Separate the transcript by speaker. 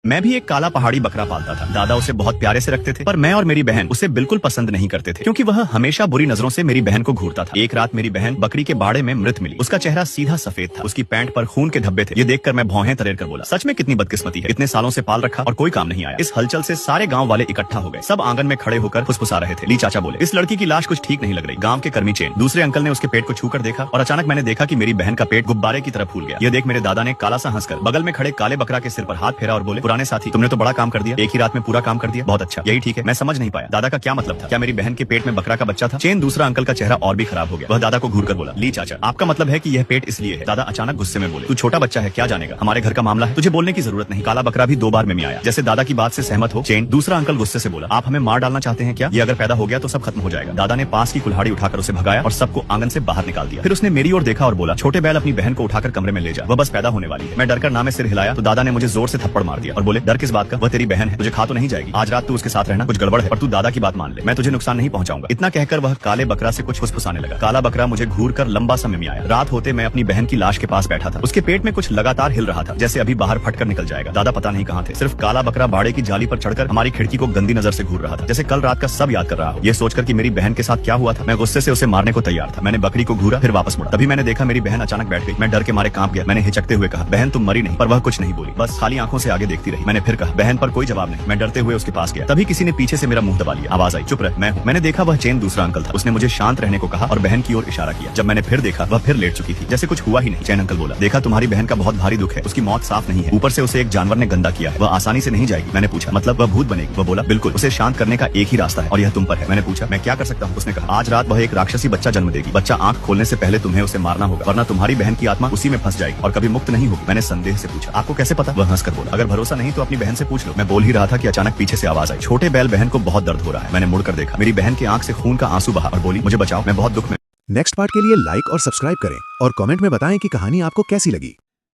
Speaker 1: मैं भी एक काला पहाड़ी बकरा पालता था। दादा उसे बहुत प्यारे से रखते थे, पर मैं और मेरी बहन उसे बिल्कुल पसंद नहीं करते थे, क्योंकि वह हमेशा बुरी नजरों से मेरी बहन को घूरता था। एक रात मेरी बहन बकरी के बाड़े में मृत मिली। उसका चेहरा सीधा सफेद था, उसकी पैंट पर खून के धब्बे थे। ये देखकर मैं भौहें तरेर कर बोला, सच में कितनी बदकिस्मती है, इतने सालों से पाल रखा और कोई काम नहीं आया। इस हलचल से सारे गाँव वाले इकट्ठा हो गए। सब आंगन में खड़े होकर फुसफुसा रहे थे। ली चाचा बोले, इस लड़की की लाश कुछ ठीक नहीं लग रही। गाँव के कर्मी चेन दूसरे अंकल ने उसके पेट को छूकर देखा और अचानक मैंने देखा कि मेरी बहन का पेट गुब्बारे की तरह फूल गया। ये देख मेरे दादा ने काला सा हंसकर बगल में खड़े काले बकरा के सिर पर हाथ फेरा और बोले, पुराने साथी, तुमने तो बड़ा काम कर दिया, एक ही रात में पूरा काम कर दिया, बहुत अच्छा। यही ठीक है। मैं समझ नहीं पाया दादा का क्या मतलब था। क्या मेरी बहन के पेट में बकरा का बच्चा था? चेन दूसरा अंकल का चेहरा और भी खराब हो गया। वह दादा को घूर कर बोला, ली चाचा, आपका मतलब है कि यह पेट इसलिए है? दादा अचानक गुस्से में बोले, तू छोटा बच्चा है, क्या जानेगा, हमारे घर का मामला है, तुझे बोलने की जरूरत नहीं। काला बकरा भी 2 बार में आया। जैसे दादा की बात से सहमत हो। चेन दूसरा अंकल गुस्से से बोला, आप हमें मार डालना चाहते हैं क्या? ये अगर पैदा हो गया तो सब खत्म हो जाएगा। दादा ने पास की कुल्हाड़ी उठाकर उसे भगाया और सबको आंगन से बाहर निकाल दिया। फिर उसने मेरी ओर देखा और बोला, छोटे बैल, अपनी बहन को उठाकर कमरे में ले जा, वह बस पैदा होने वाली है। मैं डरकर ना में सिर हिलाया तो दादा ने मुझे जोर से थप्पड़ मार दिया और बोले, डर किस बात का, वह तेरी बहन है, तुझे खा तो नहीं जाएगी। आज रात तू उसके साथ रहना, कुछ गड़बड़ है पर तू दादा की बात मान ले, मैं तुझे नुकसान नहीं पहुंचाऊंगा। इतना कहकर वह काले बकरा से कुछ फुसफुसाने लगा। काला बकरा मुझे घूर कर लंबा सा मिमियाया। रात होते मैं अपनी बहन की लाश के पास बैठा था। उसके पेट में कुछ लगातार हिल रहा था, जैसे अभी बाहर फटकर निकल जाएगा। दादा पता नहीं कहाँ थे। सिर्फ काला बकरा बाड़े की जाली पर चढ़कर हमारी खिड़की को गंदी नजर से घूर रहा था, जैसे कल रात का सब याद कर रहा हो। ये सोचकर कि मेरी बहन के साथ क्या हुआ था, मैं गुस्से से उसे मारने को तैयार था। मैंने बकरी को घूरा, फिर वापस मुड़ा। तभी मैंने देखा मेरी बहन अचानक बैठ गई। मैं डर के मारे कांप गया। मैंने हिचकते हुए कहा, बहन तुम मरी नहीं, पर वह कुछ नहीं बोली, बस खाली आंखों से आगे देखती रही। मैंने फिर कहा, बहन, पर कोई जवाब नहीं। मैं डरते हुए उसके पास गया। तभी किसी ने पीछे से मेरा मुंह दबा लिया। आवाज आई, चुप रह, मैं हूँ। मैंने देखा वह चेन दूसरा अंकल था। उसने मुझे शांत रहने को कहा और बहन की ओर इशारा किया। जब मैंने फिर देखा, वह फिर लेट चुकी थी, जैसे कुछ हुआ ही नहीं। चैन अंकल बोला, देखा, तुम्हारी बहन का बहुत भारी दुख है, उसकी मौत साफ नहीं है, ऊपर से उसे एक जानवर ने गंदा किया है, वह आसानी से नहीं जाएगी। मैंने पूछा, मतलब वह भूत बनेगी? वह बोला, बिल्कुल, उसे शांत करने का एक ही रास्ता है और यह तुम पर है। मैंने पूछा, मैं क्या कर सकता हूँ? उसने कहा, आज रात वह एक राक्षसी बच्चा जन्म देगी। बच्चा आंख खोलने से पहले तुम्हें उसे मारना होगा, वरना तुम्हारी बहन की आत्मा उसी में फंस जाएगी और कभी मुक्त नहीं होगी। मैंने संदेह से पूछा, आपको कैसे पता? वह हंसकर बोला, अगर भरोसा नहीं तो अपनी बहन से पूछ लो। मैं बोल ही रहा था कि अचानक पीछे से आवाज आई, छोटे बैल, बहन को बहुत दर्द हो रहा है। मैंने मुड़कर देखा, मेरी बहन की आंख से खून का आंसू बहा और बोली, मुझे बचाओ, मैं बहुत दुख में।
Speaker 2: नेक्स्ट पार्ट के लिए लाइक और सब्सक्राइब करें और कमेंट में बताएं कि कहानी आपको कैसी लगी।